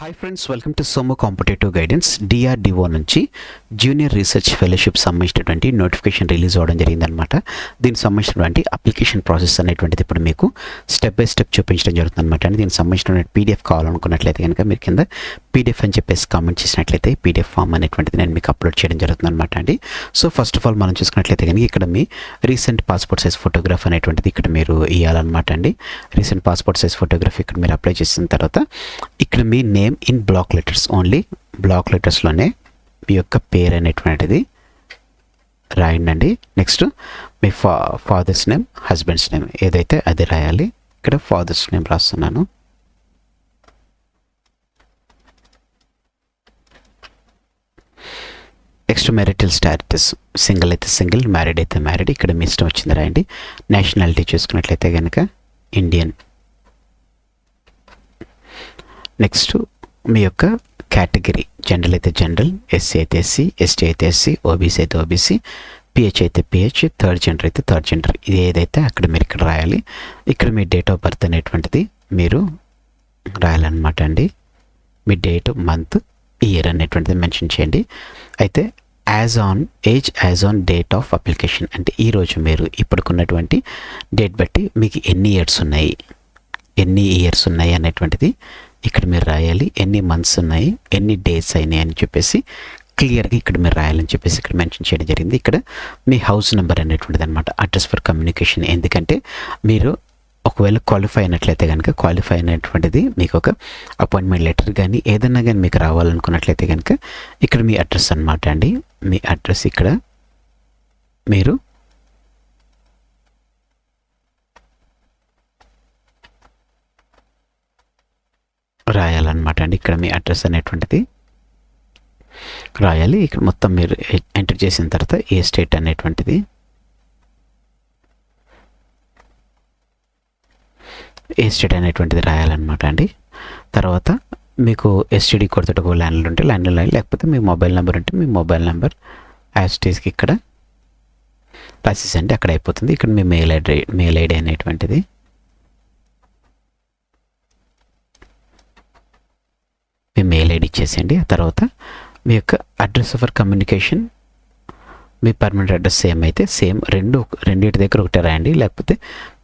Hi friends, welcome to సోమో competitive guidance. DRDO నుంచి junior research fellowship సంబంధించినటువంటి notification release అవ్వడం జరిగిందనమాట. దీనికి సంబంధించినటువంటి అప్లికేషన్ ప్రాసెస్ అనేటువంటిది ఇప్పుడు మీకు స్టెప్ బై స్టెప్ చూపించడం జరుగుతుంది అనమాట. అండి దీనికి సంబంధించిన పీడిఎఫ్ కావాలనుకున్నట్లయితే కనుక మీరు కింద పీడిఎఫ్ అని చెప్పేసి కామెంట్ చేసినట్లయితే పీడిఎఫ్ ఫామ్ అనేటువంటిది నేను మీకు అప్లోడ్ చేయడం జరుగుతుంది అనమాట అండి. సో ఫస్ట్ ఆఫ్ ఆల్ మనం చూసుకున్నట్లయితే కనుక ఇక్కడ మీ రీసెంట్ పాస్పోర్ట్ సైజ్ ఫోటోగ్రాఫ్ అనేటువంటిది ఇక్కడ మీరు ఇవ్వాలన్నమాట అండి. రీసెంట్ పాస్పోర్ట్ సైజ్ ఫోటోగ్రాఫ్ ఇక్కడ మీరు అప్లై చేసిన తర్వాత ఇక్కడ మీ name in block letters, only block లెటర్స్లోనే మీ యొక్క పేరు అనేటువంటిది రాయండి. నెక్స్ట్ మీ ఫాదర్స్ నేమ్, హస్బెండ్స్ నేమ్ ఏదైతే అది రాయాలి. ఇక్కడ ఫాదర్స్ నేమ్ రాస్తున్నాను. నెక్స్ట్ మ్యారిటల్ స్టాటస్, సింగిల్ అయితే సింగిల్, మ్యారీడ్ అయితే మ్యారీడ్. ఇక్కడ మీ ఇష్టం వచ్చింది రాయండి. నేషనాలిటీ చూసుకున్నట్లయితే కనుక ఇండియన్. నెక్స్ట్ మీ యొక్క కేటగిరీ, జనరల్ అయితే జనరల్, ఎస్సీ అయితే ఎస్సీ, ఎస్టీ అయితే ఎస్సీ, ఓబీసీ అయితే ఓబీసీ, పిహెచ్ అయితే పిహెచ్, థర్డ్ జెండర్ అయితే థర్డ్ జెండర్. ఇది ఏదైతే అక్కడ మీరు ఇక్కడ రాయాలి. ఇక్కడ మీ డేట్ ఆఫ్ బర్త్ అనేటువంటిది మీరు రాయాలన్నమాట అండి. మీ డేట్, మంత్, ఇయర్ అనేటువంటిది మెన్షన్ చేయండి. అయితే age as on date of application అంటే ఈరోజు మీరు ఇప్పుడుకున్నటువంటి డేట్ బట్టి మీకు ఎన్ని ఇయర్స్ ఉన్నాయి అనేటువంటిది ఇక్కడ మీరు రాయాలి. ఎన్ని మంత్స్ ఉన్నాయి, ఎన్ని డేస్ అయినాయి అని చెప్పేసి క్లియర్గా ఇక్కడ మీరు రాయాలని చెప్పేసి ఇక్కడ మెన్షన్ చేయడం జరిగింది. ఇక్కడ మీ హౌస్ నెంబర్ అనేటువంటిది అనమాట, అడ్రస్ ఫర్ కమ్యూనికేషన్. ఎందుకంటే మీరు ఒకవేళ క్వాలిఫై అయినట్లయితే కనుక క్వాలిఫై అయినటువంటిది మీకు ఒక అపాయింట్మెంట్ లెటర్ కానీ ఏదన్నా కానీ మీకు రావాలనుకున్నట్లయితే కనుక ఇక్కడ మీ అడ్రస్ అనమాట అండి. మీ అడ్రస్ ఇక్కడ మీరు రాయాలన్నమాట అండి. ఇక్కడ మీ అడ్రస్ అనేటువంటిది రాయాలి. ఇక్కడ మొత్తం మీరు ఎంటర్ చేసిన తర్వాత ఏ స్టేట్ అనేటువంటిది రాయాలన్నమాట అండి. తర్వాత మీకు ఎస్టీడీ కొడుతుంటే ఒక ల్యాండ్లైన్ ఉంటే ల్యాండ్లైన్, లేకపోతే మీ మొబైల్ నెంబర్ ఉంటే మీ మొబైల్ నెంబర్ యాస్టీస్కి ఇక్కడ రాసేసండి, అక్కడ అయిపోతుంది. ఇక్కడ మీ మెయిల్ ఐడి అనేటువంటిది మీ మెయిల్ ఐడి ఇచ్చేసేయండి. ఆ తర్వాత మీ యొక్క address for communication, me permanent address same అయితే సేమ్ రెండింటి దగ్గర ఒకటే రాయండి. లేకపోతే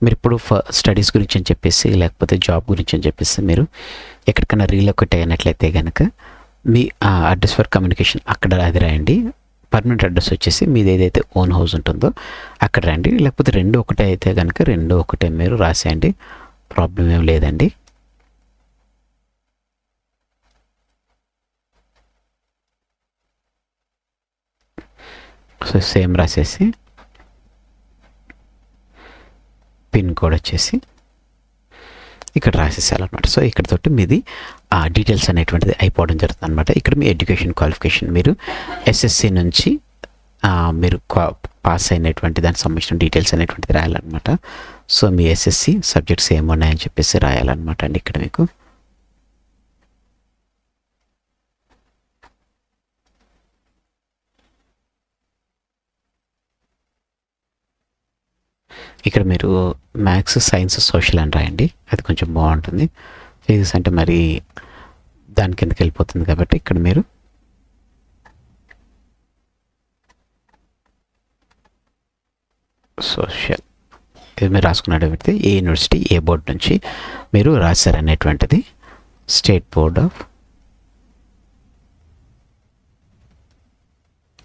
మీరు ఇప్పుడు స్టడీస్ గురించి అని చెప్పేసి లేకపోతే జాబ్ గురించి అని చెప్పేసి మీరు ఎక్కడికైనా రీలొకేట్ అయినట్లయితే కనుక మీ అడ్రస్ ఫర్ కమ్యూనికేషన్ అక్కడ అది రాయండి. పర్మనెంట్ అడ్రస్ వచ్చేసి మీది ఏదైతే ఓన్ హౌస్ ఉంటుందో అక్కడ రండి. లేకపోతే రెండు ఒకటే అయితే కనుక రెండు ఒకటే మీరు రాసేయండి, ప్రాబ్లం ఏం లేదండి. సో సేమ్ రాసేసి పిన్ కోడ్ వచ్చేసి ఇక్కడ రాసేసాలన్నమాట. సో ఇక్కడతోటి మీది డీటెయిల్స్ అనేటువంటిది అయిపోవడం జరుగుతుంది అనమాట. ఇక్కడ మీ ఎడ్యుకేషన్ క్వాలిఫికేషన్ మీరు ఎస్ఎస్సి నుంచి మీరు పాస్ అయినటువంటి దానికి సంబంధించిన డీటెయిల్స్ అనేటువంటిది రాయాలన్నమాట. సో మీ ఎస్ఎస్సి సబ్జెక్ట్స్ ఏమున్నాయని చెప్పేసి రాయాలన్నమాట అండి. ఇక్కడ మీకు ఇక్కడ మీరు మ్యాథ్స్, సైన్స్, సోషల్ అని రాయండి, అది కొంచెం బాగుంటుంది. ఫిజిక్స్ అంటే మరి దాని కిందకి వెళ్ళిపోతుంది కాబట్టి ఇక్కడ మీరు సోషల్ ఇది మీరు రాసుకున్నట్టు ఏ యూనివర్సిటీ, ఏ బోర్డు నుంచి మీరు రాశారనేటువంటిది స్టేట్ బోర్డ్ ఆఫ్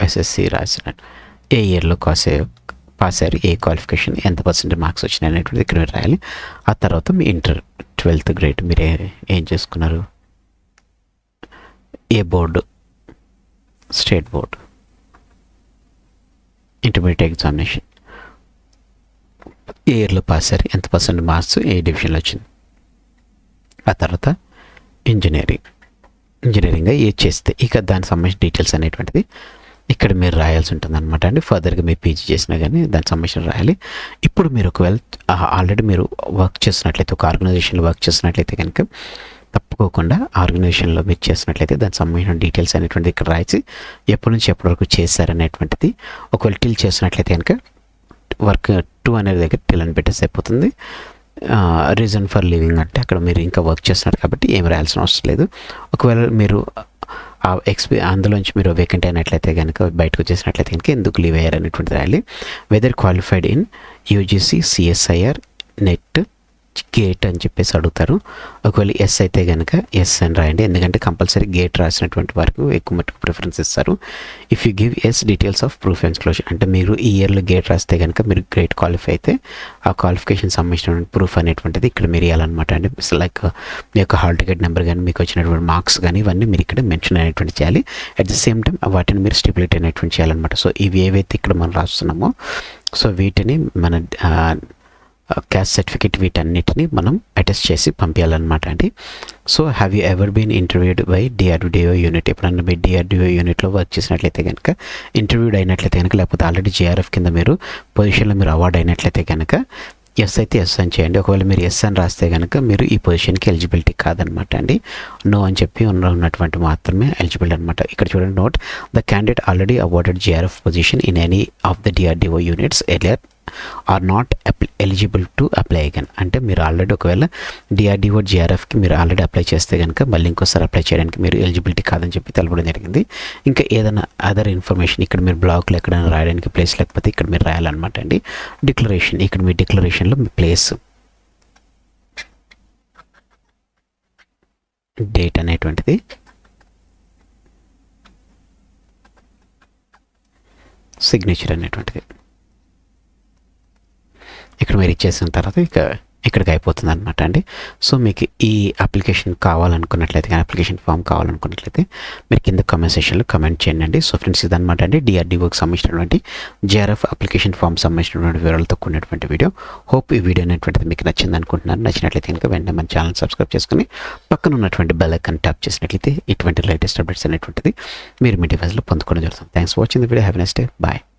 ఎస్ఎస్సి రాసినట్టు, ఏ ఇయర్లో పాస్ అయ్యారు, ఏ క్వాలిఫికేషన్, ఎంత పర్సెంట్ మార్క్స్ వచ్చినాయి అనేటువంటిది ఇక్కడ మీరు రాయాలి. ఆ తర్వాత మీ ఇంటర్ 12th గ్రేడ్ మీరు ఏం చేసుకున్నారు, ఏ board, state board, intermediate examination ఏ ఇయర్లో పాస్ అయ్యారు, ఎంత పర్సెంట్ మార్క్స్ ఏ డివిజన్లో వచ్చింది. ఆ తర్వాత ఇంజనీరింగ్గా ఏది చేస్తే ఇక దానికి సంబంధించిన డీటెయిల్స్ అనేటువంటిది ఇక్కడ మీరు రాయాల్సి ఉంటుంది అనమాట అండి. ఫర్దర్గా మీరు పీజీ చేసినా కానీ దానికి సంబంధించిన రాయాలి. ఇప్పుడు మీరు ఒకవేళ ఆల్రెడీ మీరు వర్క్ చేస్తున్నట్లయితే, ఒక ఆర్గనైజేషన్లో వర్క్ చేస్తున్నట్లయితే కనుక తప్పుకోకుండా ఆర్గనైజేషన్లో మీరు చేసినట్లయితే దానికి సంబంధించిన డీటెయిల్స్ అనేటువంటిది ఇక్కడ రాసి ఎప్పటి నుంచి ఎప్పటి వరకు చేశారనేటువంటిది, ఒకవేళ టిల్ చేస్తున్నట్లయితే కనుక వర్క్ 2 అనేది దగ్గర టిల్ అని పెట్టేసి అయిపోతుంది. రీజన్ ఫర్ లివింగ్ అంటే అక్కడ మీరు ఇంకా వర్క్ చేస్తున్నారు కాబట్టి ఏం రాయాల్సిన అవసరం లేదు. ఒకవేళ మీరు అందులోంచి మీరు వేకెంట్ అయినట్లయితే కనుక బయటకు వచ్చేసినట్లయితే కనుక ఎందుకు లీవ్ అయ్యారు అనేటువంటిది రాయాలి. Whether qualified in UGC, CSIR, NET, GATE అని చెప్పేసి అడుగుతారు. ఒకవేళ ఎస్ అయితే కనుక ఎస్ అని రాయండి, ఎందుకంటే కంపల్సరీ గేట్ రాసినటువంటి వారికి ఎక్కువ మట్టుకు ప్రిఫరెన్స్ ఇస్తారు. If you give us details of proof and closure, అంటే మీరు ఈ ఇయర్లో గేట్ రాస్తే కనుక మీరు గ్రేట్ క్వాలిఫై అయితే ఆ క్వాలిఫికేషన్ సంబంధించినటువంటి ప్రూఫ్ అనేటువంటిది ఇక్కడ మీరు ఇవ్వాలన్నమాట అండి. లైక్ మీ యొక్క హాల్ టికెట్ నెంబర్ కానీ, మీకు వచ్చినటువంటి మార్క్స్ కానీ, ఇవన్నీ మీరు ఇక్కడ మెన్షన్ అనేటువంటి చేయాలి. అట్ ది సేమ్ టైం వాటిని మీరు స్టిపులేట్ అనేటువంటి చేయాలన్నమాట. సో ఇవి ఏవైతే ఇక్కడ మనం రాస్తున్నామో సో వీటిని మన క్యాస్ట్ సర్టిఫికేట్ వీటన్నిటిని మనం అటెస్ట్ చేసి పంపించాలన్నమాట అండి. So have you ever been interviewed by DRDO unit, ఎప్పుడన్నా మీ డిఆర్డిఓ యూనిట్లో వర్క్ చేసినట్లయితే కనుక, ఇంటర్వ్యూడ్ అయినట్లయితే కనుక, లేకపోతే ఆల్రెడీ జేఆర్ఎఫ్ కింద మీరు పొజిషన్లో మీరు అవార్డ్ అయినట్లయితే కనుక ఎస్ అయితే ఎస్ అని చేయండి. ఒకవేళ మీరు ఎస్ అని రాస్తే కనుక మీరు ఈ పొజిషన్కి ఎలిజిబిలిటీ కాదనమాట అండి. నో అని చెప్పి ఉన్నటువంటి మాత్రమే ఎలిజిబుల్ అనమాట. ఇక్కడ చూడండి, note the candidate already awarded JRF position in any of the DRDO units earlier are not eligible to apply again. అంటే మీరు ఆల్రెడీ ఒకవేళ డిఆర్డిఓ జిఆర్ఎఫ్కి మీరు ఆల్రెడీ అప్లై చేస్తే కనుక మళ్ళీ ఇంకోసారి అప్లై చేయడానికి మీరు ఎలిజిబిలిటీ కాదని చెప్పి తెలపడం జరిగింది. ఇంకా ఏదైనా అదర్ ఇన్ఫర్మేషన్ ఇక్కడ మీరు బ్లాక్లో ఎక్కడైనా రాయడానికి ప్లేస్ లేకపోతే ఇక్కడ మీరు రాయాలన్నమాట అండి. డిక్లరేషన్, ఇక్కడ మీ డిక్లరేషన్లో మీ ప్లేస్, డేట్ అనేటువంటిది, సిగ్నేచర్ అనేటువంటిది ఇక్కడ మీరు ఇచ్చేసిన తర్వాత ఇక్కడికి అయిపోతుంది అనమాట అండి. సో మీకు ఈ అప్లికేషన్ కావాలనుకున్నట్లయితే, అప్లికేషన్ ఫామ్ కావాలనుకున్నట్లయితే మీరు కింద కామెంట్ సెక్షన్లో కమెంట్ చేయండి. సో ఫ్రెండ్స్, ఇదనమాట అండి డిఆర్డిఓకి సంబంధించినటువంటి జేఆర్ఎఫ్ అప్లికేషన్ ఫామ్ సంబంధించినటువంటి వివరాలతో కూడినటువంటి వీడియో. హోప్ ఈ వీడియో అనేటువంటిది మీకు నచ్చింది అనుకుంటున్నాను. నచ్చినట్లయితే కనుక వెంటనే మన ఛానల్ సబ్స్క్రైబ్ చేసుకుని పక్కన ఉన్నటువంటి బెల్ ఐకాన్ ట్యాప్ చేసినట్లయితే ఇటువంటి లేటెస్ట్ అప్డేట్స్ అనేటువంటిది మీరు మీ డివైస్లో పొందుకోవడం జరుగుతుంది. Thanks for watching the video. Have a nice day. Bye.